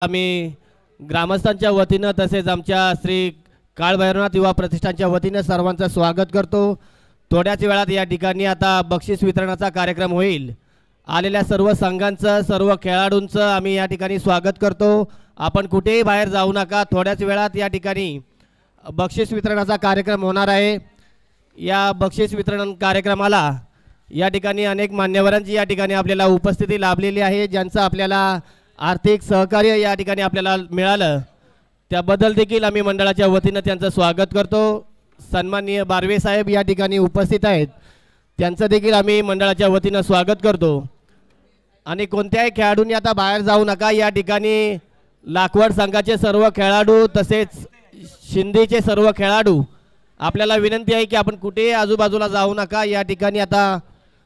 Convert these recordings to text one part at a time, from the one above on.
आम्ही ग्रामस्थांच्या वतीनं तसेच आमच्या श्री काळभैरवनाथ युवा प्रतिष्ठानच्या वतीनं सर्वांचं स्वागत करतो। थोड्याच वेळात या ठिकाणी आता बक्षीस वितरणाचा कार्यक्रम होईल। आलेल्या सर्व संघांचं सर्व खेळाडूंचं आम्ही या ठिकाणी स्वागत करतो। आपण कुठेही बाहेर जाऊ नका, थोड्याच वेळात या ठिकाणी बक्षीस वितरणाचा कार्यक्रम होणार आहे। या बक्षीस वितरण कार्यक्रमाला या ठिकाणी अनेक मान्यवरांची या ठिकाणी आपल्याला उपस्थिती लाभलेली आहे, ज्यांचं आपल्याला आर्थिक सहकार्य या ठिकाणी आपल्याला मिळालं त्याबद्दल देखील आम्ही मंडळाच्या वतीनं त्यांचं स्वागत करतो। सन्माननीय बारवे साहेब या ठिकाणी उपस्थित आहेत, त्यांचं देखील आम्ही मंडळाच्या वतीनं स्वागत करतो। आणि कोणत्याही खेळाडूंनी आता बाहेर जाऊ नका। या ठिकाणी लाखवड संघाचे सर्व खेळाडू तसेच शिंदेचे सर्व खेळाडू आपल्याला विनंती आहे की आपण कुठेही आजूबाजूला जाऊ नका। या ठिकाणी आता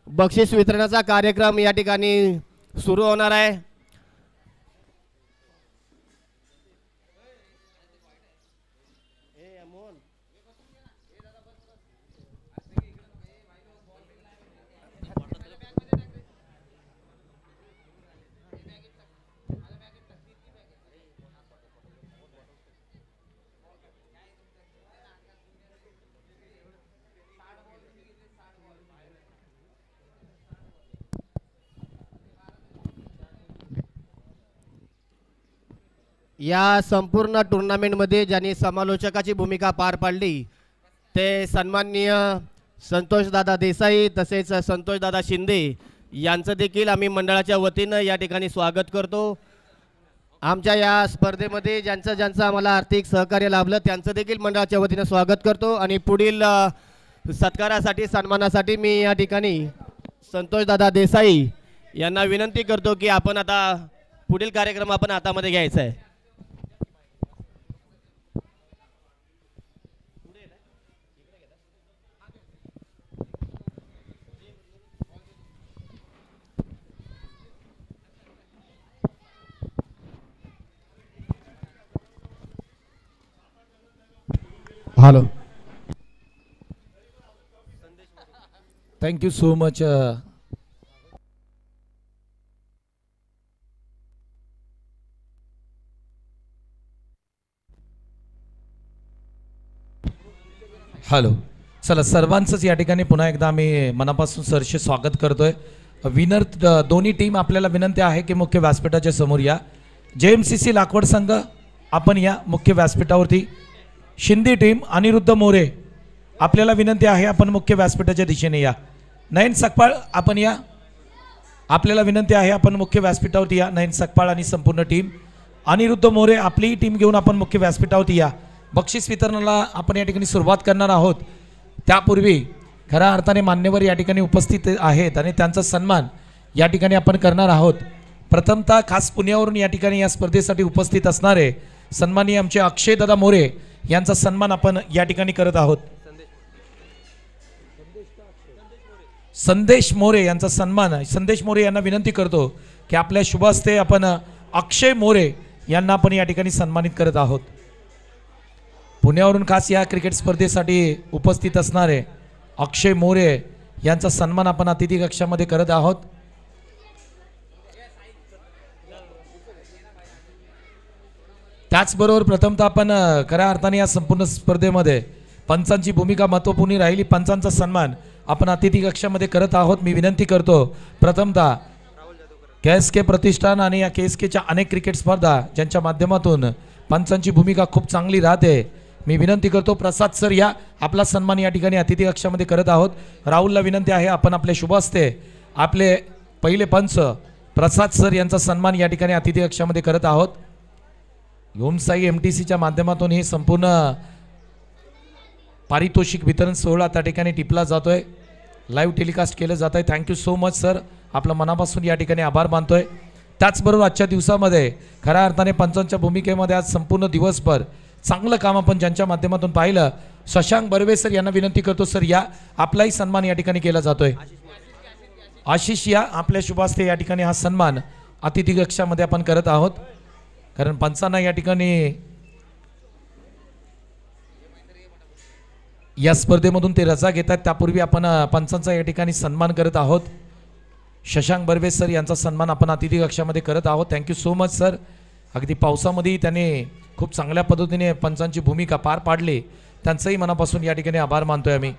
बक्षीस वितरणाचा कार्यक्रम या ठिकाणी सुरू होणार आहे। या संपूर्ण टूर्नामेंटमध्ये ज्यांनी समालोचकाची भूमिका पार पाडली ते सन्माननीय संतोषदादा देसाई तसेच संतोषदादा शिंदे यांचं देखील आम्ही मंडळाच्या वतीनं या ठिकाणी स्वागत करतो। आमच्या या स्पर्धेमध्ये ज्यांचं आम्हाला आर्थिक सहकार्य लाभलं त्यांचं देखील मंडळाच्या वतीनं स्वागत करतो। आणि पुढील सत्कारासाठी सन्मानासाठी मी या ठिकाणी संतोषदादा देसाई यांना विनंती करतो की आपण आता पुढील कार्यक्रम आपण हातामध्ये घ्यायचा आहे। Hello. Thank you so much. Hello, चला सर्वांचंच या ठिकाणी पुन्हा एकदा आम्ही मनापासून सरचे स्वागत करतोय। विनर दोन्ही टीम आपल्याला विनंती आहे की मुख्य व्यासपीठाच्या समोर या। JMCC लाखवड संघ आपण या मुख्य व्यासपीठावरती। शिंदे टीम अनिरुद्ध मोरे आपल्याला विनंती आहे आपण मुख्य व्यासपीठाच्या दिशेने या। नयन सकपाळ आपण या, आपल्याला विनंती आहे आपण मुख्य व्यासपीठावरती या। नयन सकपाळ आणि संपूर्ण टीम अनिरुद्ध मोरे आपली टीम घेऊन आपण मुख्य व्यासपीठावरती या। बक्षीस वितरणाला आपण या ठिकाणी सुरुवात करणार आहोत। त्यापूर्वी खऱ्या अर्थाने मान्यवर या ठिकाणी उपस्थित आहेत आणि त्यांचा सन्मान या ठिकाणी आपण करणार आहोत। प्रथमतः खास पुण्यावरून या ठिकाणी या स्पर्धेसाठी उपस्थित असणारे सन्माननीय आमचे अक्षय दादा मोरे यांचा सन्मान आपण या ठिकाणी करत आहोत। संदेश मोरे यांचा सन्मान, संदेश मोरे यांना विनंती करतो की आपल्या शुभ हस्ते आपण अक्षय मोरे यांना आपण या ठिकाणी सन्मानित करत आहोत। पुण्यावरून खास या क्रिकेट स्पर्धेसाठी उपस्थित असणारे अक्षय मोरे यांचा सन्मान आपण अतिथी कक्षामध्ये करत आहोत। त्याचबरोबर प्रथमतः आपण खऱ्या अर्थाने या संपूर्ण स्पर्धेमध्ये पंचांची भूमिका महत्त्वपूर्ण राहिली। पंचांचा सन्मान आपण अतिथी कक्षामध्ये करत आहोत। मी विनंती करतो प्रथमतः KSK प्रतिष्ठान आणि या KSKच्या अनेक क्रिकेट स्पर्धा ज्यांच्या माध्यमातून पंचांची भूमिका खूप चांगली राहते, मी विनंती करतो प्रसाद सर या, आपला सन्मान या ठिकाणी अतिथी कक्षामध्ये करत आहोत। राहुलला विनंती आहे आपण आपले शुभ हस्ते आपले पहिले पंच प्रसाद सर यांचा सन्मान या ठिकाणी अतिथी कक्षामध्ये करत आहोत। ओमसाई MTCच्या माध्यमातून हे संपूर्ण पारितोषिक वितरण सोहळा त्या ठिकाणी टिपला जातोय, लाईव्ह टेलिकास्ट केलं जात आहे। थँक्यू सो मच सर, आपलं मनापासून या ठिकाणी आभार मानतोय। त्याचबरोबर आजच्या दिवसामध्ये खऱ्या अर्थाने पंचांच्या भूमिकेमध्ये आज संपूर्ण दिवसभर चांगलं काम आपण ज्यांच्या माध्यमातून पाहिलं, शशांक बर्वे सर यांना विनंती करतो सर या, आपलाही सन्मान या ठिकाणी केला जातोय। आशिष या, आपल्या शुभ हस्ते या ठिकाणी हा सन्मान अतिथी कक्षामध्ये आपण करत आहोत, कारण पंचांना या ठिकाणी या स्पर्धेमधून ते रजा घेतात। त्यापूर्वी आपण पंचांचा या ठिकाणी सन्मान करत आहोत। शशांक बर्वे सर यांचा सन्मान आपण अतिथी कक्षामध्ये करत आहोत। थँक्यू सो मच सर, अगदी पावसामध्ये त्याने खूप चांगल्या पद्धतीने पंचांची भूमिका पार पाडली, त्यांचंही मनापासून या ठिकाणी आभार मानतोय आम्ही.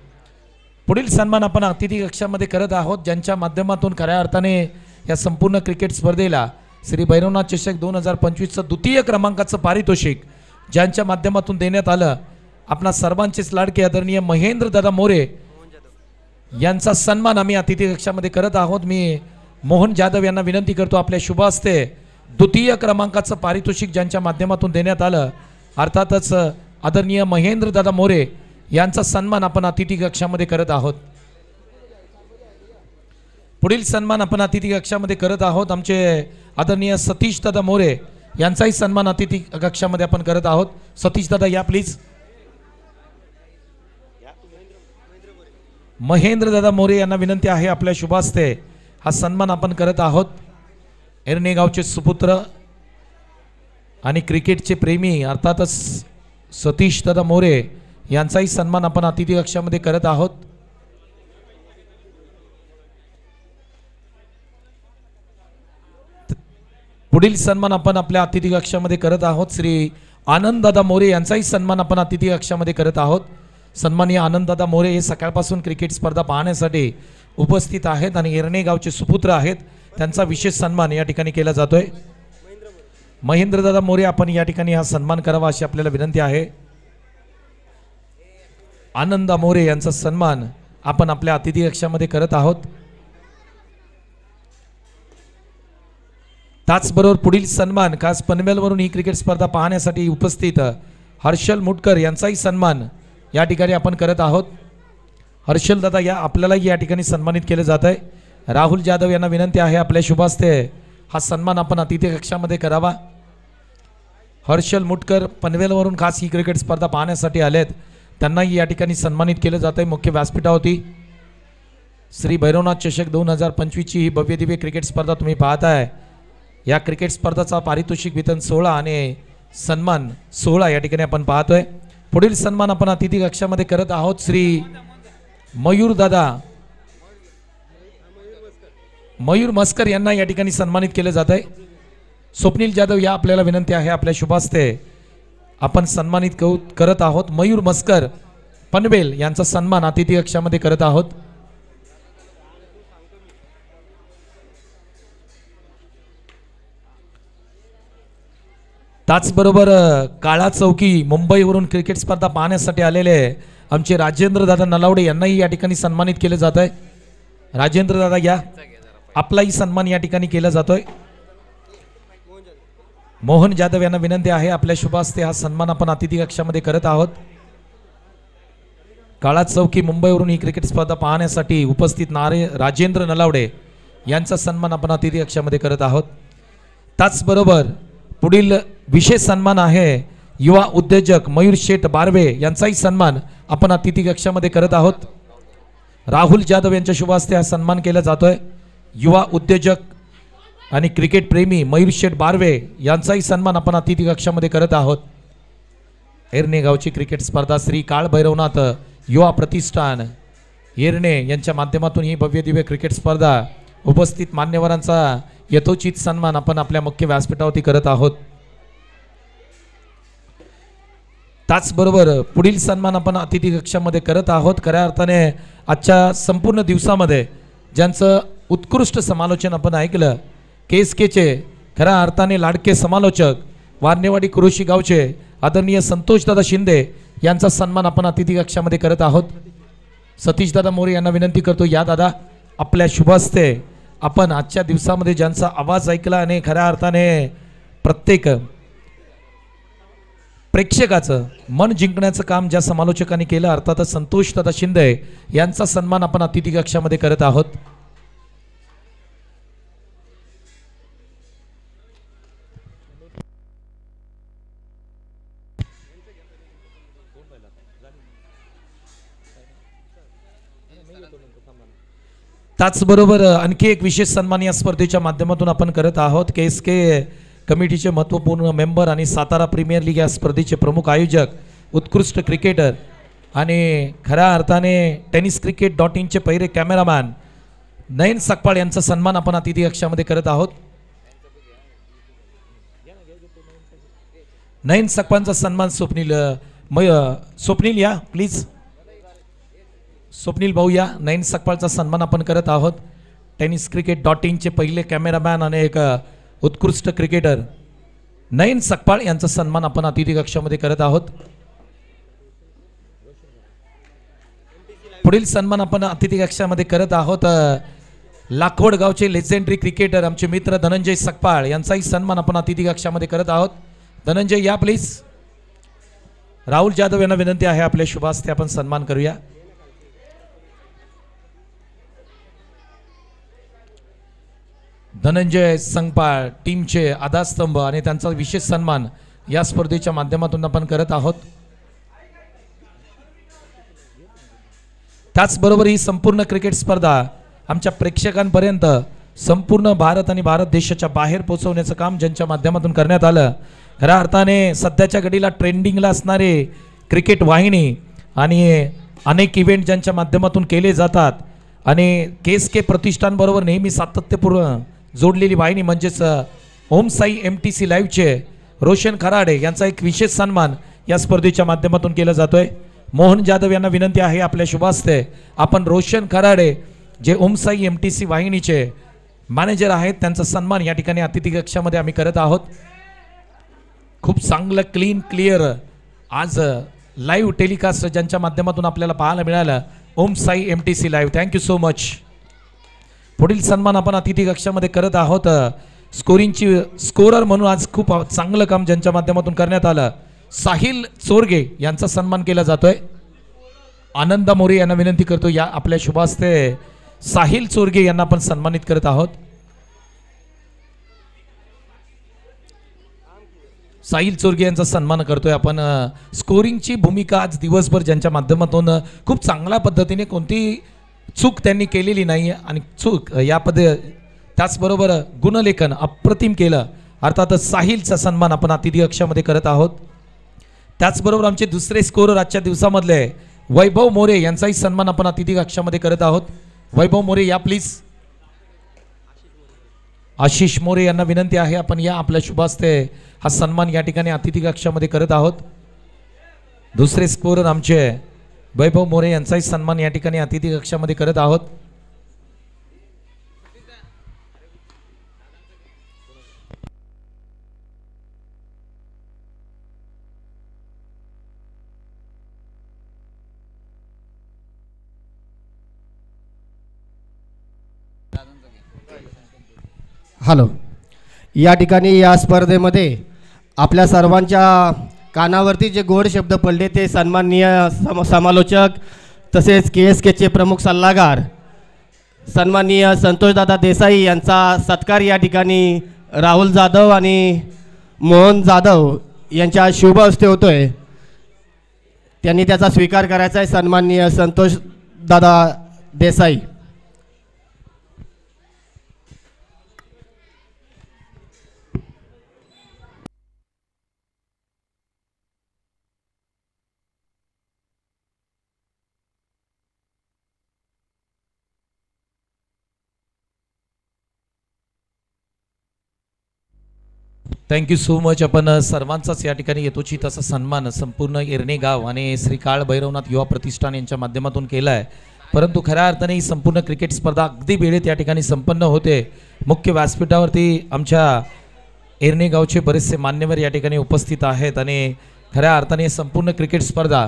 पुढील सन्मान आपण अतिथी कक्षामध्ये करत आहोत, ज्यांच्या माध्यमातून खऱ्या अर्थाने या संपूर्ण क्रिकेट स्पर्धेला श्री भैरवनाथ चषक 2025चं द्वितीय क्रमांकाचं पारितोषिक ज्यांच्या माध्यमातून देण्यात आलं, आपणा सर्वांचेच लाडके आदरणीय महेंद्र दादा मोरे यांचा सन्मान आम्ही अतिथी कक्षामध्ये करत आहोत. मी मोहन जाधव यांना विनंती करतो, आपल्या शुभ हस्ते द्वितीय क्रमांकाचं पारितोषिक ज्यांच्या माध्यमातून देण्यात आलं, अर्थातच आदरणीय महेंद्र दादा मोरे यांचा सन्मान आपण अतिथी कक्षामध्ये करत आहोत. पुढील सन्मान आपण अतिथी कक्षामध्ये करत आहोत, आमचे आदरणीय सतीश दादा मोरे यांचाही सन्मान अतिथी कक्षामध्ये आपण करत आहोत. सतीश दादा या प्लीज. महेंद्र दादा मोरे यांना विनंती आहे, आपल्या शुभ हस्ते हा सन्मान आपण करत आहोत. एरणे गावचे सुपुत्र आणि क्रिकेटचे प्रेमी अर्थातच सतीश दादा मोरे यांचाही सन्मान आपण अतिथी कक्षामध्ये करत आहोत. पुढील सन्मान आपण आपल्या अतिथी कक्षामध्ये करत आहोत. श्री आनंददादा मोरे यांचाही सन्मान आपण अतिथी कक्षामध्ये करत आहोत. सन्माननीय आनंददादा मोरे हे सकाळपासून क्रिकेट स्पर्धा पाहण्यासाठी उपस्थित आहेत आणि एरणे गावचे सुपुत्र आहेत, त्यांचा विशेष सन्मान या ठिकाणी केला जातोय. महेंद्रदादा मोरे आपण या ठिकाणी हा सन्मान करावा अशी आपल्याला विनंती आहे. आनंदा मोरे यांचा सन्मान आपण आपल्या अतिथी कक्षामध्ये करत आहोत. त्याचबरोबर पुढील सन्मान खास पनवेलवरून ही क्रिकेट स्पर्धा पाहण्यासाठी उपस्थित हर्षल मुटकर यांचाही सन्मान या ठिकाणी आपण करत आहोत. हर्षल दादा या आपल्यालाही या ठिकाणी सन्मानित केले जात आहे. राहुल जाधव यांना विनंती आहे, आपल्या शुभ हस्ते हा सन्मान आपण अतिथी कक्षामध्ये करावा. हर्षल मुटकर पनवेलवरून खास ही क्रिकेट स्पर्धा पाहण्यासाठी आलेत, त्यांनाही या ठिकाणी सन्मानित केलं जात आहे. मुख्य व्यासपीठावरती श्री भैरवनाथ चषक 2025ची ही भव्य दिव्य क्रिकेट स्पर्धा तुम्ही पाहताय. या क्रिकेट स्पर्धाचा पारितोषिक वितरण सोहळा आणि सन्मान सोहळा या ठिकाणी आपण पाहतोय. पुढील सन्मान आपण अतिथी कक्षामध्ये करत आहोत. श्री मयूर मस्कर यांना या ठिकाणी सन्मानित केले जात आहे. स्वप्नील जाधव या आपल्याला विनंती आहे, आपल्या शुभ हस्ते आपण सन्मानित करत आहोत. मयूर मस्कर पनवेल यांचा सन्मान अतिथी कक्षामध्ये करत आहोत. त्याचबरोबर काळा चौकी मुंबईवरून क्रिकेट स्पर्धा पाहण्यासाठी आलेले आमचे राजेंद्र दादा नलावडे यांनाही या ठिकाणी सन्मानित केले जात आहे. राजेंद्र दादा या, आपलाही सन्मान या ठिकाणी केला जातोय. मोहन जाधव यांना विनंती आहे, आपल्या शुभ हस्ते हा सन्मान आपण अतिथी कक्षामध्ये करत आहोत. काळा चौकी मुंबईवरून ही क्रिकेट स्पर्धा पाहण्यासाठी उपस्थित राजेंद्र नलावडे यांचा सन्मान आपण अतिथी कक्षामध्ये करत आहोत. त्याचबरोबर पुढील विशेष सन्मान आहे युवा उद्योजक मयूर शेठ बारवे यांचाही सन्मान आपण अतिथी कक्षामध्ये करत आहोत. राहुल जाधव यांच्या शुभ हस्ते हा सन्मान केला जातोय. युवा उद्योजक आणि क्रिकेट प्रेमी मयूर शेठ बारवे यांचाही सन्मान आपण अतिथी कक्षामध्ये करत आहोत. एरणे गावची क्रिकेट स्पर्धा श्री काळ भैरवनाथ युवा प्रतिष्ठान एरणे यांच्या माध्यमातून ही भव्य दिव्य क्रिकेट स्पर्धा उपस्थित मान्यवरांचा यथोचित सन्मान आपण आपल्या मुख्य व्यासपीठावरती करत आहोत. त्याचबरोबर पुढील सन्मान आपण अतिथी कक्षामध्ये करत आहोत. खऱ्या अर्थाने आजच्या संपूर्ण दिवसामध्ये ज्यांचं उत्कृष्ट समालोचन आपण ऐकलं, केसकेचे खऱ्या अर्थाने लाडके समालोचक वारणेवाडी कुरुशी गावचे आदरणीय संतोषदादा शिंदे यांचा सन्मान आपण अतिथी कक्षामध्ये करत आहोत. सतीशदादा मोरे यांना विनंती करतो, या दादा आपल्या शुभ हस्ते आपण आजच्या दिवसामध्ये ज्यांचा आवाज ऐकला आणि खऱ्या अर्थाने प्रत्येक प्रेक्षकाचं मन जिंकण्याचं काम ज्या समालोचकांनी केलं, अर्थातच संतोषदादा शिंदे यांचा सन्मान आपण अतिथी कक्षामध्ये करत आहोत. त्याचबरोबर आणखी एक विशेष सन्मान या स्पर्धेच्या माध्यमातून आपण करत आहोत. KSK कमिटीचे महत्त्वपूर्ण मेंबर आणि सातारा प्रीमियर लीग या स्पर्धेचे प्रमुख आयोजक, उत्कृष्ट क्रिकेटर आणि खऱ्या अर्थाने tenniscricket.in चे पहिले कॅमेरामॅन नयन सकपाळ यांचा सन्मान आपण अतिथी कक्षामध्ये करत आहोत. नयन सकपाळचा सन्मान स्वप्नील या प्लीज. स्वप्नील भाऊ या. नयन सकपाळचा सन्मान आपण करत आहोत. tenniscricket.in चे पहिले कॅमेरामॅन आणि एक उत्कृष्ट क्रिकेटर नयन सकपाळ यांचा सन्मान आपण अतिथी कक्षामध्ये करत आहोत. पुढील सन्मान आपण अतिथी कक्षामध्ये करत आहोत. लाखोड गावचे लेजेंडरी क्रिकेटर आमचे मित्र धनंजय सकपाळ यांचाही सन्मान आपण अतिथी कक्षामध्ये करत आहोत. धनंजय या प्लीज. राहुल जाधव यांना विनंती आहे आपल्या शुभ हस्ते आपण सन्मान करूया. धनंजय संकपाळ टीमचे आधारस्तंभ आणि त्यांचा विशेष सन्मान या स्पर्धेच्या माध्यमातून आपण करत आहोत. त्याचबरोबर ही संपूर्ण क्रिकेट स्पर्धा आमच्या प्रेक्षकांपर्यंत संपूर्ण भारत आणि भारत देशाच्या बाहेर पोहोचवण्याचं काम ज्यांच्या माध्यमातून करण्यात आलं. खऱ्या अर्थाने सध्याच्या घडीला ट्रेंडिंगला असणारे क्रिकेट वाहिनी आणि अनेक इव्हेंट ज्यांच्या माध्यमातून केले जातात आणि KSK प्रतिष्ठानबरोबर नेहमी सातत्यपूर्ण जोडलेली वाहिनी म्हणजेच ओम साई MTC लाईव्हचे रोशन खराडे यांचा एक विशेष सन्मान या स्पर्धेच्या माध्यमातून केला जातोय. मोहन जाधव यांना विनंती आहे आपल्या शुभ हस्ते आपण रोशन खराडे जे ओम साई MTC वाहिनीचे मॅनेजर आहेत त्यांचा सन्मान या ठिकाणी अतिथी कक्षामध्ये आम्ही करत आहोत. खूप चांगलं क्लीन क्लिअर आज लाईव्ह टेलिकास्ट ज्यांच्या माध्यमातून आपल्याला पाहायला मिळालं Om Sai MTC live. Thank so so. पुढील सन्मान आपण अतिथी कक्षामध्ये करत आहोत. स्कोरिंगची स्कोरर म्हणून आज खूप चांगलं काम ज्यांच्या माध्यमातून करण्यात आलं साहिल चोरगे यांचा सन्मान केला जातोय. आनंद मोरे यांना विनंती करतो या आपल्या शुभ हस्ते साहिल चोरगे यांना आपण सन्मानित करत आहोत. साहिल चोरगे यांचा सन्मान करतोय आपण. स्कोरिंगची भूमिका आज दिवसभर ज्यांच्या माध्यमातून खूप चांगल्या पद्धतीने कोणती चूक त्यांनी केलेली नाही आणि चूक या त्याचबरोबर गुणलेखन अप्रतिम केलं अर्थातच साहिलचा सन्मान आपण अतिथी कक्षामध्ये करत आहोत. त्याचबरोबर आमचे दुसरे स्कोरर आजच्या दिवसामधले वैभव मोरे यांचाही सन्मान आपण अतिथी कक्षामध्ये करत आहोत. वैभव मोरे या प्लीज. आशिष मोरे यांना विनंती आहे आपण या आपल्या शुभ हस्ते हा सन्मान या ठिकाणी अतिथी कक्षामध्ये करत आहोत. दुसरे स्कोरर आमचे वैभव मोरे यांचाही सन्मान या ठिकाणी अतिथी कक्षामध्ये करत आहोत. हॅलो. या ठिकाणी या स्पर्धेमध्ये आपल्या सर्वांच्या कानावरती जे गोड शब्द पडले ते सन्माननीय समालोचक तसेच KSKचे प्रमुख सल्लागार सन्माननीय संतोषदादा देसाई यांचा सत्कार या ठिकाणी राहुल जाधव आणि मोहन जाधव यांच्या शुभ हस्ते होतोय. त्यांनी त्याचा स्वीकार करायचा आहे. सन्माननीय संतोषदादा देसाई. Thank so so. आपण सर्वांचाच या ठिकाणी येतोची तसा सन्मान संपूर्ण एरणे गाव आणि श्री काळ भैरवनाथ युवा प्रतिष्ठान यांच्या माध्यमातून केला आहे. परंतु खऱ्या अर्थाने ही संपूर्ण क्रिकेट स्पर्धा अगदी वेळेत या ठिकाणी संपन्न होते. मुख्य व्यासपीठावरती आमच्या एरणे गावचे बरेचसे मान्यवर या ठिकाणी उपस्थित आहेत आणि खऱ्या अर्थाने संपूर्ण क्रिकेट स्पर्धा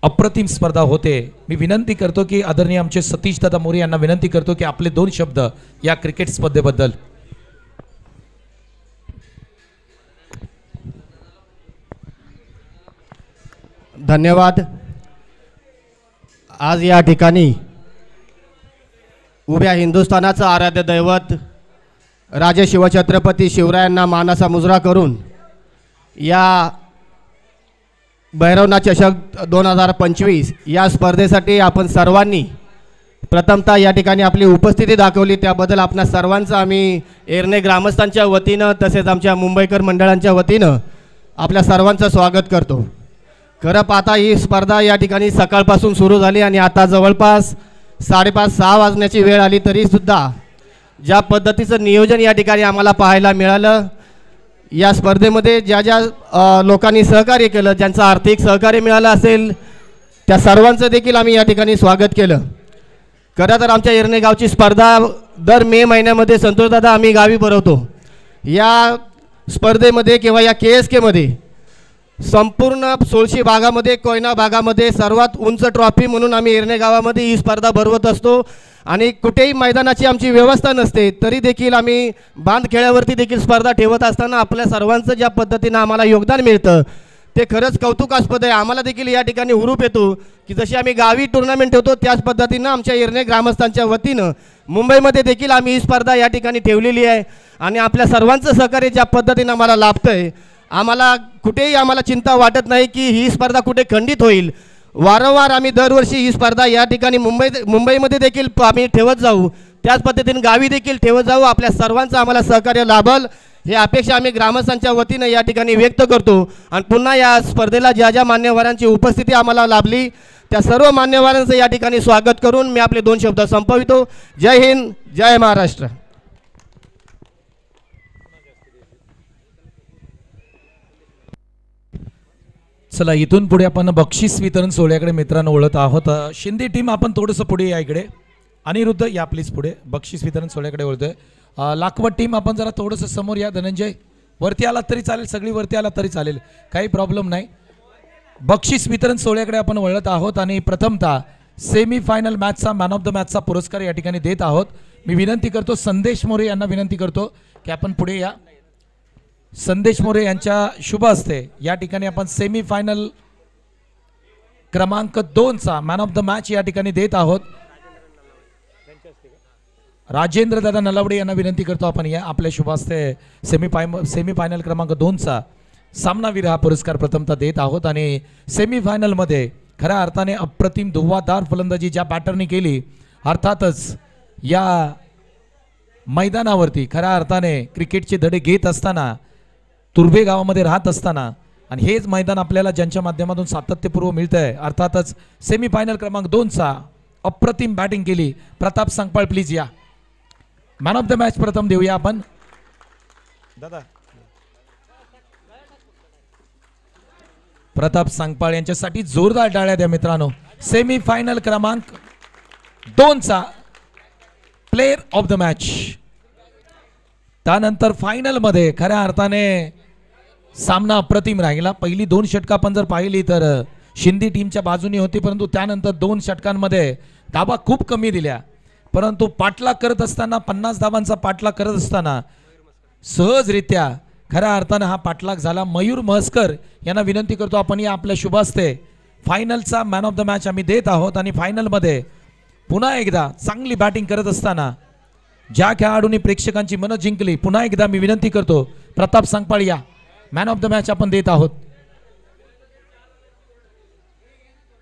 अप्रतिम स्पर्धा होते. मी विनंती करतो की आदरणीय आमचे सतीश दादा मोरे यांना विनंती करतो की आपले 2 शब्द या क्रिकेट स्पर्धेबद्दल. धन्यवाद. आज या ठिकाणी उभ्या हिंदुस्थानाचं आराध्य दैवत राजे शिवछत्रपती शिवरायांना मानाचा मुजरा करून या भैरवनाथ चषक 2025 या स्पर्धेसाठी आपण सर्वांनी प्रथमतः या ठिकाणी आपली उपस्थिती दाखवली त्याबद्दल आपणा सर्वांचं आम्ही एरणे ग्रामस्थांच्या वतीनं तसेच आमच्या मुंबईकर मंडळांच्या वतीनं आपल्या सर्वांचं स्वागत करतो. खरं पाहता ही स्पर्धा या ठिकाणी सकाळपासून सुरू झाली आणि आता जवळपास 5:30-6 वाजण्याची वेळ आली तरीसुद्धा ज्या पद्धतीचं नियोजन या ठिकाणी आम्हाला पाहायला मिळालं या स्पर्धेमध्ये ज्या ज्या लोकांनी सहकार्य केलं, ज्यांचं आर्थिक सहकार्य मिळालं असेल, त्या सर्वांचं देखील आम्ही या ठिकाणी स्वागत केलं. खरं तर आमच्या इरणे गावची स्पर्धा दर मे महिन्यामध्ये संतोषदादा आम्ही गावी भरवतो. या स्पर्धेमध्ये किंवा या KSKमध्ये संपूर्ण सोळशी भागामध्ये, कोयना भागामध्ये सर्वात उंच ट्रॉफी म्हणून आम्ही इरणे गावामध्ये ही स्पर्धा भरवत असतो. आणि कुठेही मैदानाची आमची व्यवस्था नसते तरी देखील आम्ही बांधखेड्यावरती देखील स्पर्धा ठेवत असताना आपल्या सर्वांचं ज्या पद्धतीनं आम्हाला योगदान मिळतं ते खरंच कौतुकास्पद आहे. आम्हाला देखील या ठिकाणी हुरूप येतो की जशी आम्ही गावी टुर्नामेंट ठेवतो त्याच पद्धतीनं आमच्या इरणे ग्रामस्थांच्या वतीनं मुंबईमध्ये देखील आम्ही ही स्पर्धा या ठिकाणी ठेवलेली आहे. आणि आपल्या सर्वांचं सहकार्य ज्या पद्धतीनं आम्हाला लाभतं आहे, आम्हाला कुठेही आम्हाला चिंता वाटत नाही की ही स्पर्धा कुठे खंडित होईल. वारंवार आम्ही दरवर्षी ही स्पर्धा या ठिकाणी मुंबईमध्ये देखील आम्ही ठेवत जाऊ, त्याच पद्धतीने गावी देखील ठेवत जाऊ. आपल्या सर्वांचं आम्हाला सहकार्य लाभल हे अपेक्षा आम्ही ग्रामस्थांच्या वतीनं या ठिकाणी व्यक्त करतो. आणि पुन्हा या स्पर्धेला ज्या ज्या मान्यवरांची उपस्थिती आम्हाला लाभली त्या सर्व मान्यवरांचं या ठिकाणी स्वागत करून मी आपले 2 शब्द संपवितो. जय हिंद, जय महाराष्ट्र. चला इथून पुढे आपण बक्षीस वितरण सोहळ्याकडे मित्रांनो वळत आहोत. शिंदे टीम आपण थोडंसं पुढे या इकडे. अनिरुद्ध या प्लीज पुढे. बक्षीस वितरण सोहळ्याकडे वळतोय. लाखवट टीम आपण जरा थोडंसं समोर या. धनंजय वरती आला तरी चालेल, सगळी वरती आला तरी चालेल, काही प्रॉब्लेम नाही. बक्षीस वितरण सोहळ्याकडे आपण वळत आहोत आणि प्रथमतः सेमी फायनल मॅचचा मॅन ऑफ द मॅचचा पुरस्कार या ठिकाणी देत आहोत. मी विनंती करतो संदेश मोरे यांना विनंती करतो की आपण पुढे या. संदेश मोरे यांच्या शुभ हस्ते या ठिकाणी आपण सेमी फायनल क्रमांक 2चा मॅन ऑफ द मॅच या ठिकाणी देत आहोत. राजेंद्र दादा नलावडे यांना विनंती करतो आपण या. आपल्या शुभ हस्ते सेमी फायनल क्रमांक 2चा सामनावीर हा पुरस्कार प्रथमतः देत आहोत. आणि सेमी फायनलमध्ये खऱ्या अर्थाने अप्रतिम धुव्वाधार फलंदाजी ज्या बॅटरनी केली, अर्थातच या मैदानावरती खऱ्या अर्थाने क्रिकेटचे धडे घेत असताना, तुर्भे गावामध्ये राहत असताना, आणि हेच मैदान आपल्याला ज्यांच्या माध्यमातून सातत्यपूर्व मिळतं आहे, अर्थातच सेमी फायनल क्रमांक 2चा अप्रतिम बॅटिंग केली प्रताप सांगपाळ. प्लीज या. मॅन ऑफ द मॅच प्रथम देऊया आपण. दादा प्रताप सांगपाळ यांच्यासाठी जोरदार टाळ्या द्या मित्रांनो. सेमी फायनल क्रमांक 2चा प्लेयर ऑफ द मॅच. त्यानंतर फायनल मध्ये खऱ्या अर्थाने सामना अप्रतिम राहिला. पहिली 2 षटकं आपण जर पाहिली तर शिंदे टीमच्या बाजूने होती, परंतु त्यानंतर 2 षटकांमध्ये धाबा खूप कमी दिल्या. परंतु पाठलाग करत असताना 50 धावांचा पाठलाग करत असताना सहजरित्या खऱ्या अर्थाने हा पाठलाग झाला. मयूर म्हसकर यांना विनंती करतो आपण या. आपल्या शुभ हस्ते फायनलचा मॅन ऑफ द मॅच आम्ही देत आहोत. आणि फायनलमध्ये पुन्हा एकदा चांगली बॅटिंग करत असताना ज्या खेळाडूंनी प्रेक्षकांची मनं जिंकली, पुन्हा एकदा मी विनंती करतो प्रताप सांगपाळ या. मॅन ऑफ द मॅच आपण देत आहोत.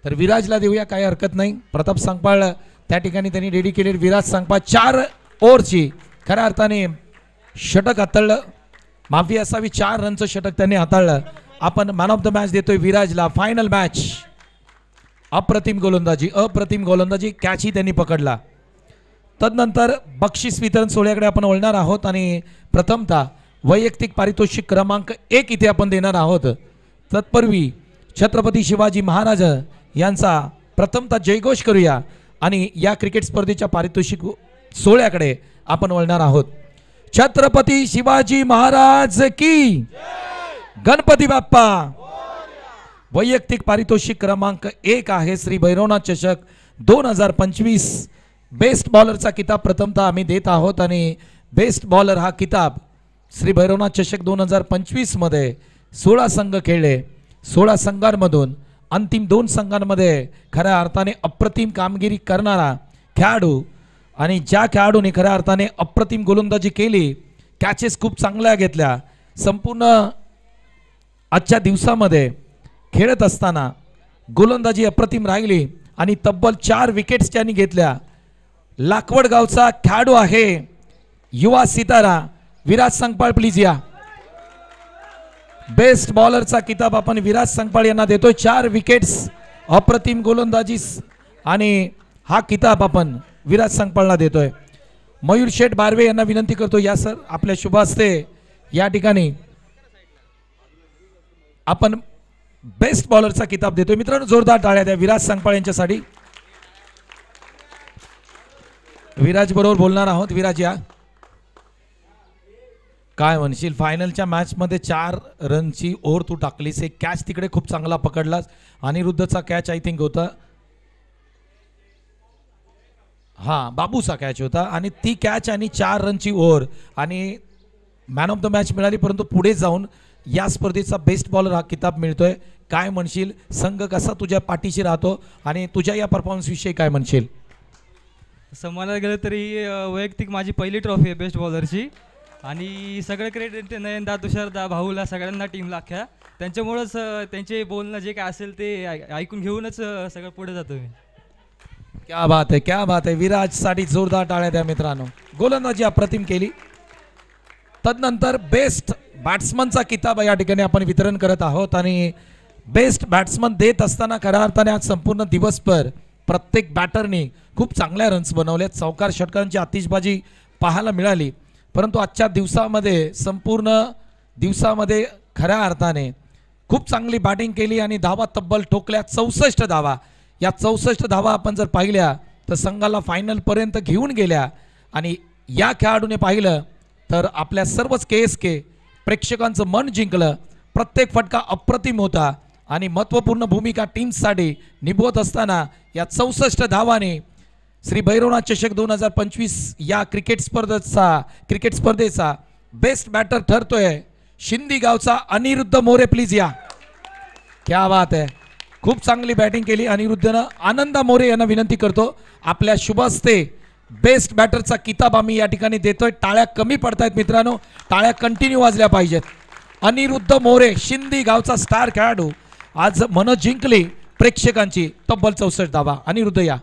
तर विराजला देऊया, काही हरकत नाही. प्रताप सांगपाळ त्या ठिकाणी त्यांनी डेडिकेटेड. विराज सांगपाळ 4 ओव्हरची खऱ्या अर्थाने षटक हाताळलं, माफी असावी 4 रनचं षटक त्यांनी हाताळलं. आपण मॅन ऑफ द मॅच देतोय विराजला. फायनल मॅच अप्रतिम गोलंदाजी कॅचही त्यांनी पकडला. तदनंतर बक्षीस वितरण सोहळ्याकडे आपण वळणार आहोत. आणि प्रथमतः वैयक्तिक पारितोषिक क्रमांक 1 इथे आपण देणार आहोत. तत्पूर्वी छत्रपती शिवाजी महाराज यांचा प्रथमतः जयघोष करूया आणि या क्रिकेट स्पर्धेच्या पारितोषिक सोहळ्याकडे आपण वळणार आहोत. छत्रपती शिवाजी महाराज की, गणपती बाप्पा. वैयक्तिक पारितोषिक क्रमांक 1 आहे श्री भैरवनाथ चषक 2025. बेस्ट बॉलरचा किताब प्रथमतः आम्ही देत आहोत. आणि बेस्ट बॉलर हा किताब श्री भैरवनाथ चषक 2025 मध्ये 16 संघ खेळले. 16 संघांमधून अंतिम 2 संघांमध्ये खऱ्या अर्थाने अप्रतिम कामगिरी करणारा खेळाडू, आणि ज्या खेळाडूने खऱ्या अर्थाने अप्रतिम गोलंदाजी केली, कॅचेस खूप चांगल्या घेतल्या, संपूर्ण आजच्या दिवसामध्ये खेळत असताना गोलंदाजी अप्रतिम राहिली आणि तब्बल 4 विकेट्स त्यांनी घेतल्या. लाखवड गावचा खेळाडू आहे युवा सितारा विराज सांगपाळ. प्लीज या. बेस्ट बॉलरचा किताब आपण विराज सांगपाळ यांना देतोय. 4 विकेट्स, अप्रतिम गोलंदाजी, आणि हा किताब आपण विराज सांगपाळला देतोय. मयूर शेठ बारवे यांना विनंती करतो या सर. आपल्या शुभ हस्ते या ठिकाणी आपण बेस्ट बॉलरचा किताब देतोय. मित्रांनो जोरदार टाळ्या द्या विराज सांगपाळ यांच्यासाठी. विराज बरोबर बोलणार आहोत. विराज या. काय म्हणशील फायनलच्या मॅच मध्ये 4 रनची ओव्हर तू टाकलीस. एक कॅच तिकडे खूप चांगला पकडलास. अनिरुद्धचा कॅच आय थिंक होता. हा बाबूचा कॅच होता आणि ती कॅच आणि 4 रनची ओव्हर आणि मॅन ऑफ द मॅच मिळाली. परंतु पुढे जाऊन या स्पर्धेचा बेस्ट बॉलर हा किताब मिळतोय. काय म्हणशील संघ कसा तुझ्या पाठीशी राहतो आणि तुझ्या या परफॉर्मन्स विषयी काय म्हणशील? तसं म्हणायला गेलं तरी वैयक्तिक माझी पहिली ट्रॉफी आहे बेस्ट बॉलरची आणि सगळं क्रेडिट नयनदा तुषारदा भाऊला सगळ्यांना टीमला अख्ख्या त्यांच्यामुळंच त्यांचे बोलणं जे काय असेल ते ऐकून घेऊनच सगळं पुढे जातो मी. क्या बात आहे क्या बात आहे. विराजसाठी जोरदार टाळ्या द्या मित्रांनो. गोलंदाजी अप्रतिम केली. तदनंतर बेस्ट बॅट्समनचा किताब या ठिकाणी आपण वितरण करत आहोत आणि बेस्ट बॅट्समन देत असताना खऱ्या अर्थाने आज संपूर्ण दिवसभर प्रत्येक बॅटरनी खूप चांगल्या रन्स बनवल्यात. चौकार षटकांची आतिषबाजी पाहायला मिळाली. परंतु आजच्या दिवसामध्ये संपूर्ण दिवसामध्ये खऱ्या अर्थाने खूप चांगली बॅटिंग केली आणि धावा तब्बल ठोकल्या 64 धावा. या 64 धावा आपण जर पाहिल्या तर संघाला फायनलपर्यंत घेऊन गेल्या आणि या खेळाडूने पाहिलं तर आपल्या सर्वच KSK प्रेक्षकांचं मन जिंकलं. प्रत्येक फटका अप्रतिम होता आणि महत्त्वपूर्ण भूमिका टीमसाठी निभवत असताना या 64 धावाने श्री भैरवनाथ चषक 2025 या क्रिकेट स्पर्धेचा बेस्ट बॅटर ठरतोय शिंदी गावचा अनिरुद्ध मोरे. प्लीज या. क्या बात आहे. खूप चांगली बॅटिंग केली अनिरुद्धनं. आनंदा मोरे यांना विनंती करतो आपल्या शुभ हस्ते बेस्ट बॅटरचा किताब आम्ही या ठिकाणी देतोय. टाळ्या कमी पडतायत मित्रांनो. टाळ्या कंटिन्यू वाजल्या पाहिजेत. अनिरुद्ध मोरे शिंदी गावचा स्टार खेळाडू आज मन जिंकली प्रेक्षकांची. तब्बल 64 धावा. अनिरुद्ध या.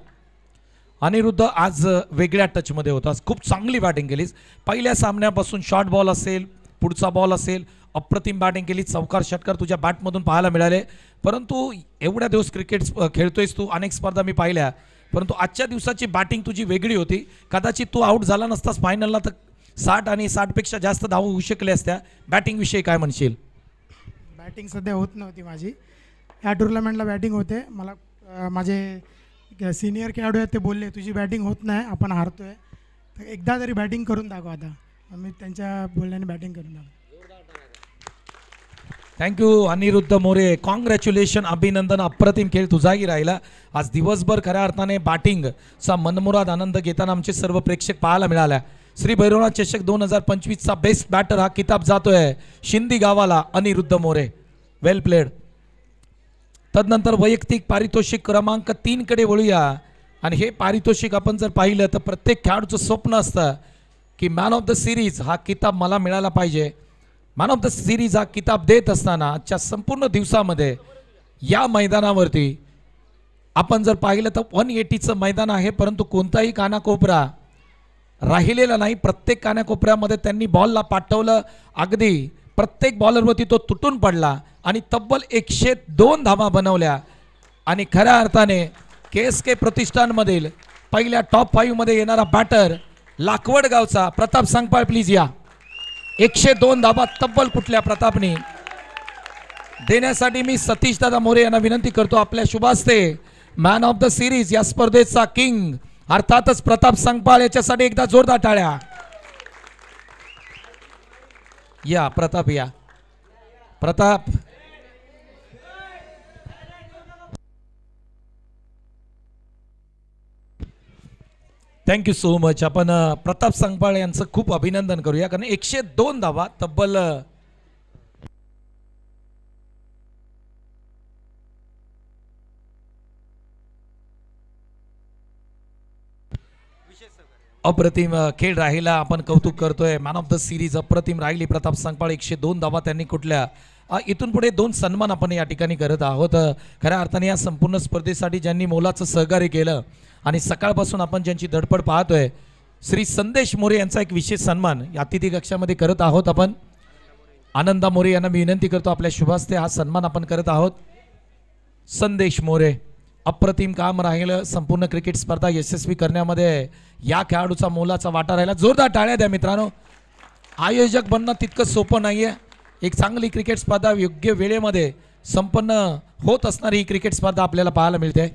अनिरुद्ध आज वेगळ्या टचमध्ये होता. खूप चांगली बॅटिंग केलीस. पहिल्या सामन्यापासून शॉर्ट बॉल असेल पुढचा बॉल असेल अप्रतिम बॅटिंग केली. चौकार षटकार तुझ्या बॅटमधून पाहायला मिळाले. परंतु एवढ्या दिवस क्रिकेट खेळतोयस तू. अनेक स्पर्धा मी पाहिल्या परंतु आजच्या दिवसाची बॅटिंग तुझी वेगळी होती. कदाचित तू आऊट झाला नसतास फायनलला तर 60 आणि 60पेक्षा जास्त धावा होऊ शकल्या असत्या. बॅटिंग विषयी काय म्हणशील? बॅटिंग सध्या होत नव्हती माझी. या टुर्नामेंटला बॅटिंग होते. मला माझे सिनियर खेळाडू आहेत ते बोलले तुझी बॅटिंग होत नाही आपण हारतोय तर एकदा तरी बॅटिंग करून दाखव. आता मी त्यांच्या बोलण्याने बॅटिंग करून दाखव. थँक्यू अनिरुद्ध मोरे. कॉंग्रॅच्युलेशन. अभिनंदन. अप्रतिम खेळ तुझाही राहिला. आज दिवसभर खऱ्या अर्थाने बॅटिंगचा मनमुराद आनंद घेताना आमचे सर्व प्रेक्षक पाहायला मिळाल्या. श्री भैरवनाथ चषक 2025चा बेस्ट बॅटर हा किताब जातोय शिंदी गावाला अनिरुद्ध मोरे. वेल प्लेड. तदनंतर वैयक्तिक पारितोषिक क्रमांक 3 कडे वळूया आणि हे पारितोषिक आपण जर पाहिलं तर प्रत्येक खेळाडूचं स्वप्न असतं की मॅन ऑफ द सिरीज हा किताब मला मिळाला पाहिजे. मॅन ऑफ द सिरीज हा किताब देत असताना आजच्या संपूर्ण दिवसामध्ये या मैदानावरती आपण जर पाहिलं तर 180चं मैदान आहे परंतु कोणताही कानाकोपरा राहिलेला नाही. प्रत्येक कानाकोपऱ्यामध्ये त्यांनी बॉलला पाठवलं. अगदी प्रत्येक बॉलरवरती तो तुटून पडला आणि तब्बल 102 धावा बनवल्या आणि खऱ्या अर्थाने KSK प्रतिष्ठानमधील पहिल्या टॉप 5 मध्ये येणारा बॅटर लाखवड गावचा प्रताप सांगपाळ. प्लीज या. 102 धावा तब्बल कुठल्या प्रतापने देण्यासाठी मी सतीश दादा मोरे यांना विनंती करतो आपल्या शुभास्ते मॅन ऑफ द सिरीज या स्पर्धेचा किंग अर्थातच प्रताप सांगपाळ याच्यासाठी एकदा जोरदार टाळ्या. या प्रताप या. Pratap thank you so so. आपण प्रताप सांगपाळ यांचं खूप अभिनंदन करूया कारण 102 धावा तब्बल अप्रतिम खेळ राहिला. आपण कौतुक करतोय. मॅन ऑफ द सिरीज अप्रतिम राहिली प्रताप सांगपाळ. 102 धावा त्यांनी कुठल्या. इथून पुढे 2 सन्मान आपण या ठिकाणी करत आहोत. खऱ्या अर्थाने या संपूर्ण स्पर्धेसाठी ज्यांनी मोलाचं सहकार्य केलं आणि सकाळपासून आपण ज्यांची धडपड पाहतोय श्री संदेश मोरे यांचा एक विशेष सन्मान या अतिथी कक्षामध्ये करत आहोत. आपण आनंदा मोरे यांना मी विनंती करतो आपल्या शुभास्ते हा सन्मान आपण करत आहोत. संदेश मोरे अप्रतिम काम राहिलं. संपूर्ण क्रिकेट स्पर्धा यशस्वी करण्यामध्ये या खेळाडूचा मोलाचा वाटा राहिला. जोरदार टाळ्या द्या मित्रांनो. आयोजक बनणं तितकं सोपं नाहीये. एक चांगली क्रिकेट स्पर्धा योग्य वेळेमध्ये संपन्न होत असणारी ही क्रिकेट स्पर्धा आपल्याला पाहायला मिळते.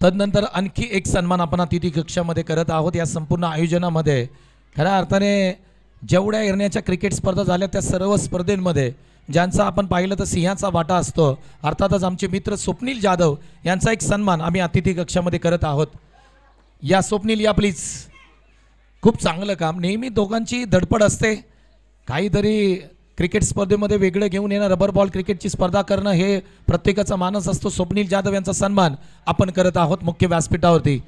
तदनंतर आणखी एक सन्मान आपण अतिथी कक्षामध्ये करत आहोत. या संपूर्ण आयोजनामध्ये खऱ्या अर्थाने जेवढ्या एरण्याच्या क्रिकेट स्पर्धा झाल्या त्या सर्व स्पर्धेमध्ये ज्यांचा आपण पाहिलं तर सिंहाचा वाटा असतो, अर्थातच आमचे मित्र स्वप्नील जाधव यांचा एक सन्मान आम्ही अतिथी कक्षामध्ये करत आहोत. या स्वप्नील या प्लीज. खूप चांगलं काम. नेहमी दोघांची धडपड असते. काहीतरी क्रिकेट स्पर्धेमध्ये वेगळं घेऊन येणं, रबर बॉल क्रिकेटची स्पर्धा करणं हे प्रत्येकाचा मानस असतो. स्वप्नील जाधव यांचा सन्मान आपण करत आहोत मुख्य व्यासपीठावरती.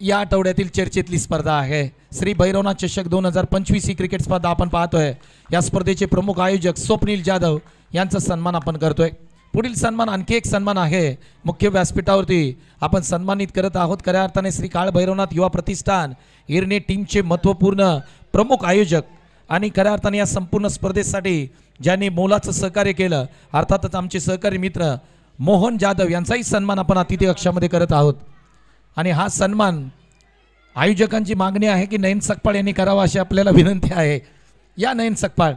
या आठवड्यातील चर्चेतली स्पर्धा आहे श्री भैरवनाथ चषक 2025 ही क्रिकेट स्पर्धा आपण पाहतोय. या स्पर्धेचे प्रमुख आयोजक स्वप्नील जाधव यांचा सन्मान आपण करतोय. पुढील सन्मान आणखी एक सन्मान आहे मुख्य व्यासपीठावरती आपण सन्मानित करत आहोत. खऱ्या अर्थाने श्री काळ भैरवनाथ युवा प्रतिष्ठान इरणे टीमचे महत्त्वपूर्ण प्रमुख आयोजक आणि खऱ्या अर्थाने या संपूर्ण स्पर्धेसाठी ज्यांनी मोलाचं सहकार्य केलं, अर्थातच आमचे सहकारी मित्र मोहन जाधव यांचाही सन्मान आपण अतिथी कक्षामध्ये करत आहोत. आणि हा सन्मान आयोजकांची मागणी आहे की नयन सकपाळ यांनी करावा अशी आपल्याला विनंती आहे. या नयन सकपाळ.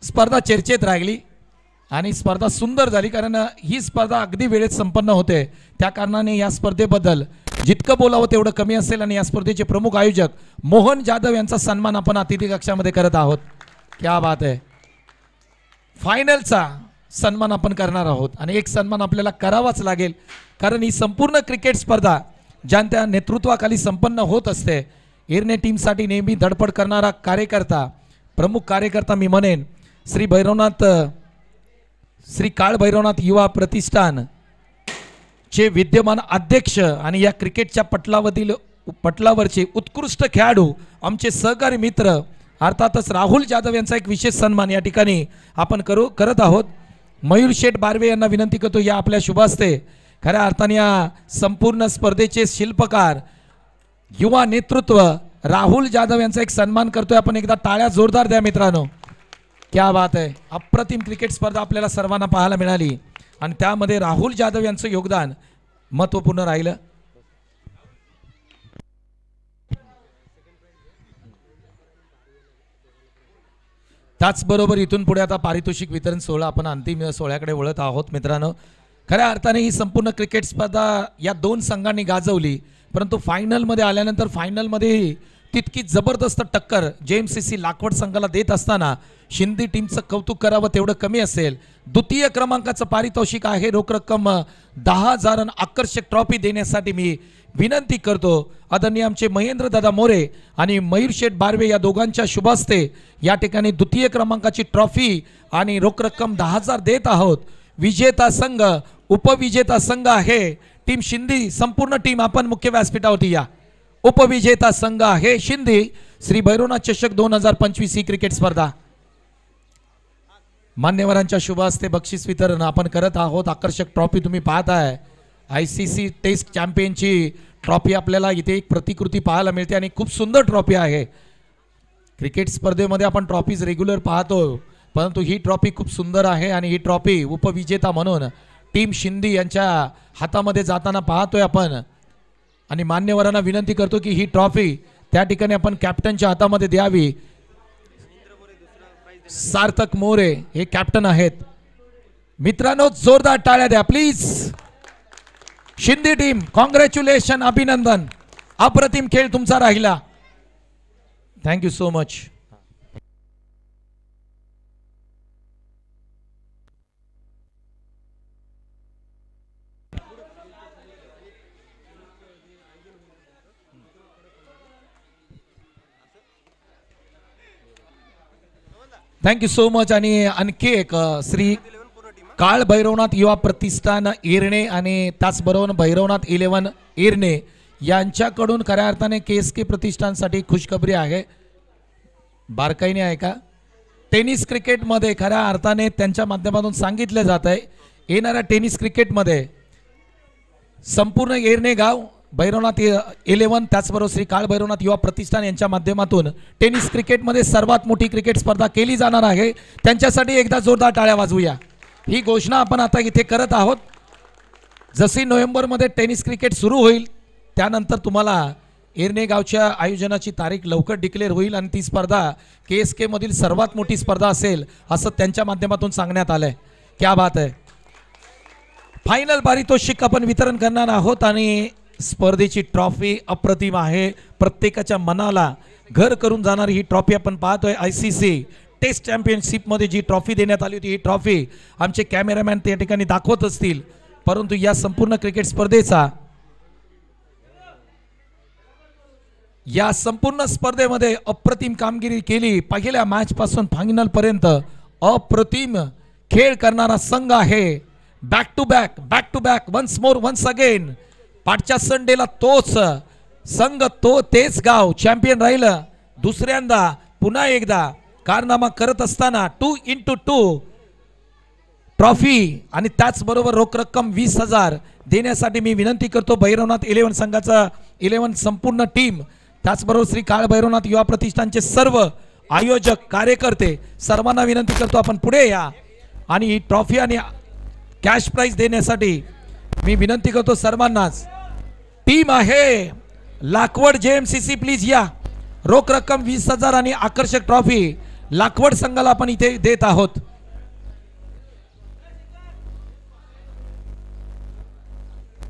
स्पर्धा चर्चेत राहिली आणि स्पर्धा सुंदर झाली, कारण ही स्पर्धा अगदी वेळेत संपन्न होते. त्या कारणाने या स्पर्धेबद्दल जितकं बोलावं तेवढं कमी असेल. आणि या स्पर्धेचे प्रमुख आयोजक मोहन जाधव यांचा सन्मान आपण अतिथी कक्षामध्ये करत आहोत. क्या बात आहे. फायनलचा सन्मान आपण करणार आहोत आणि एक सन्मान आपल्याला करावाच लागेल, कारण ही संपूर्ण क्रिकेट स्पर्धा ज्यांच्या नेतृत्वाखाली संपन्न होत असते. इरणे टीमसाठी नेहमी धडपड करणारा कार्यकर्ता, प्रमुख कार्यकर्ता मी म्हणेन, श्री काळ भैरवनाथ युवा प्रतिष्ठान चे विद्यमान अध्यक्ष आणि या क्रिकेटच्या पटलावरचे उत्कृष्ट खेळाडू आमचे सहकारी मित्र अर्थातच राहुल जाधव यांचा एक विशेष सन्मान या ठिकाणी आपण करत आहोत. मयूर शेठ बारवे यांना विनंती करतो या आपल्या शुभ हस्ते खऱ्या अर्थाने या संपूर्ण स्पर्धेचे शिल्पकार युवा नेतृत्व राहुल जाधव यांचा एक सन्मान करतोय आपण. एकदा टाळ्या जोरदार द्या मित्रांनो. क्या बात आहे. अप्रतिम क्रिकेट स्पर्धा आपल्याला सर्वांना पाहायला मिळाली आणि त्यामध्ये राहुल जाधव यांचं योगदान महत्त्वपूर्ण राहिलं. त्याचबरोबर इथून पुढे आता पारितोषिक वितरण सोहळा आपण अंतिम सोहळ्याकडे वळत आहोत मित्रांनो. खऱ्या अर्थाने ही संपूर्ण क्रिकेट स्पर्धा या दोन संघांनी गाजवली, परंतु फायनलमध्ये आल्यानंतर फायनलमध्ये तितकी जबरदस्त टक्कर JMCC लाखवड संघाला देत असताना शिंदे टीमचं कौतुक करावं तेवढं कमी असेल. द्वितीय क्रमांकाचं पारितोषिक आहे रोख रक्कम 10,000 आणि आकर्षक ट्रॉफी देण्यासाठी मी विनंती करतो आदरणीय आमचे महेंद्र दादा मोरे आणि मयूर शेठ बारवे या दोघांच्या शुभ हस्ते या ठिकाणी द्वितीय क्रमांकाची ट्रॉफी आणि रोख रक्कम 10,000 देत आहोत. विजेता संघ उपविजेता संघ आहे टीम शिंदे. संपूर्ण टीम आपण मुख्य व्यासपीठावरती या. उपविजेता संघ आहे शिंदे. श्री भैरवनाथ चषक 2025 ही क्रिकेट स्पर्धा. मान्यवरांच्या शुभ हस्ते बक्षीस वितरण आपण करत आहोत. आकर्षक ट्रॉफी तुम्ही पाहताय. ICC टेस्ट चॅम्पियनची ट्रॉफी आपल्याला इथे एक प्रतिकृती पाहायला मिळते आणि खूप सुंदर ट्रॉफी आहे. क्रिकेट स्पर्धेमध्ये आपण ट्रॉफीज रेग्युलर पाहतो, परंतु ही ट्रॉफी खूप सुंदर आहे आणि ही ट्रॉफी उपविजेता म्हणून टीम शिंदे यांच्या हातामध्ये जाताना पाहतोय आपण. आणि मान्यवरांना विनंती करतो की ही ट्रॉफी त्या ठिकाणी आपण कॅप्टनच्या हातामध्ये द्यावी. सार्थक मोरे हे कॅप्टन आहेत. मित्रांनो जोरदार टाळ्या द्या प्लीज. शिंदे टीम कॉंग्रॅच्युलेशन, अभिनंदन. अप्रतिम खेळ तुमचा राहिला. Thank you so much. Thank you so much. आणि आणखी एक श्री काळ भैरवनाथ युवा प्रतिष्ठान इरणे आणि त्याचबरोबर भैरवनाथ 11 इरणे यांच्याकडून खऱ्या अर्थाने KSK प्रतिष्ठानसाठी खुशखबरी आहे. बारकाईने ऐका. टेनिस क्रिकेटमध्ये खऱ्या अर्थाने त्यांच्या माध्यमातून सांगितलं जात आहे येणाऱ्या टेनिस क्रिकेटमध्ये संपूर्ण इरणे गाव भैरवनाथ 11 त्याचबरोबर श्री काळ भैरवनाथ युवा प्रतिष्ठान यांच्या माध्यमातून टेनिस क्रिकेटमध्ये सर्वात मोठी क्रिकेट स्पर्धा केली जाणार आहे. त्यांच्यासाठी एकदा जोरदार टाळ्या वाजवूया. ही घोषणा आपण आता इथे करत आहोत. जशी नोव्हेंबरमध्ये टेनिस क्रिकेट सुरू होईल त्यानंतर तुम्हाला एरणे गावच्या आयोजनाची तारीख लवकर डिक्लेअर होईल आणि ती स्पर्धा KSK मधील सर्वात मोठी स्पर्धा असेल असं त्यांच्या माध्यमातून सांगण्यात आलंय. क्या बात आहे. फायनल पारितोषिक आपण वितरण करणार आहोत आणि स्पर्धेची ट्रॉफी अप्रतिम आहे. प्रत्येकाच्या मनाला घर करून जाणारी ही ट्रॉफी आपण पाहतोय. ICC टेस्ट चॅम्पियनशिप मध्ये जी ट्रॉफी देण्यात आली होती ही ट्रॉफी आमचे कॅमेरामॅन त्या ठिकाणी दाखवत असतील, परंतु या संपूर्ण क्रिकेट स्पर्धेचा या संपूर्ण स्पर्धेमध्ये अप्रतिम कामगिरी केली. पहिल्या मॅच पासून फायनल पर्यंत अप्रतिम खेळ करणारा संघ आहे. Back to back once more once again. पाठच्या संडेला तोच संघ तेच गाव चॅम्पियन राहिलं. दुसऱ्यांदा पुन्हा एकदा कारनामा करत असताना 2x2 ट्रॉफी आणि त्याचबरोबर रोख रक्कम 20,000 देण्यासाठी मी विनंती करतो भैरवनाथ 11 संघाचा 11 संपूर्ण टीम, त्याचबरोबर श्री काळ भैरवनाथ युवा प्रतिष्ठानचे सर्व आयोजक कार्यकर्ते सर्वांना विनंती करतो आपण पुढे या आणि ही ट्रॉफी आणि कॅश प्राइज देण्यासाठी मी विनंती करतो सर्वांनाच. टीम आहे लाखवड JMCC प्लीज या. रोख रक्कम 20,000 आणि आकर्षक ट्रॉफी लाखवड संघाला आपण इथे देत आहोत.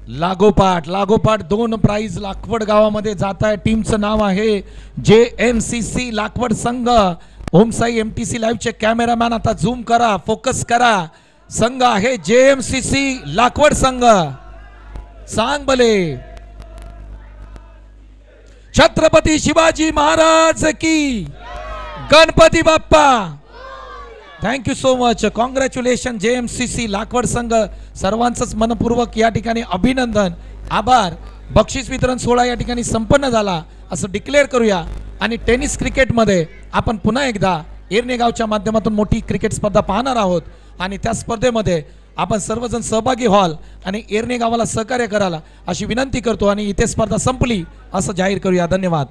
लागोपाठ 2 प्राइज लाखवड गावामध्ये जात आहे. टीमचं नाव आहे JMCC लाखवड संघ. ओमसाई MTC लाईव्हचे कॅमेरामॅन आता झूम करा, फोकस करा. संघ आहे JMCC लाखवड संघ. सांग भले. छत्रपती शिवाजी महाराज की. Ganpati Bappa. Thank you so much. Congratulation JMCC Lakhwad संघ. सर्वांचंच मनपूर्वक या ठिकाणी अभिनंदन, आभार. बक्षीस वितरण सोहळा या ठिकाणी संपन्न झाला असं डिक्लेअर करूया आणि टेनिस क्रिकेटमध्ये आपण पुन्हा एकदा एरणे गावच्या माध्यमातून मोठी क्रिकेट स्पर्धा पाहणार आहोत आणि त्या स्पर्धेमध्ये आपण सर्वजण सहभागी व्हाल आणि एरणे गावाला सहकार्य कराल अशी विनंती करतो आणि इथे स्पर्धा संपली असं जाहीर करूया. धन्यवाद.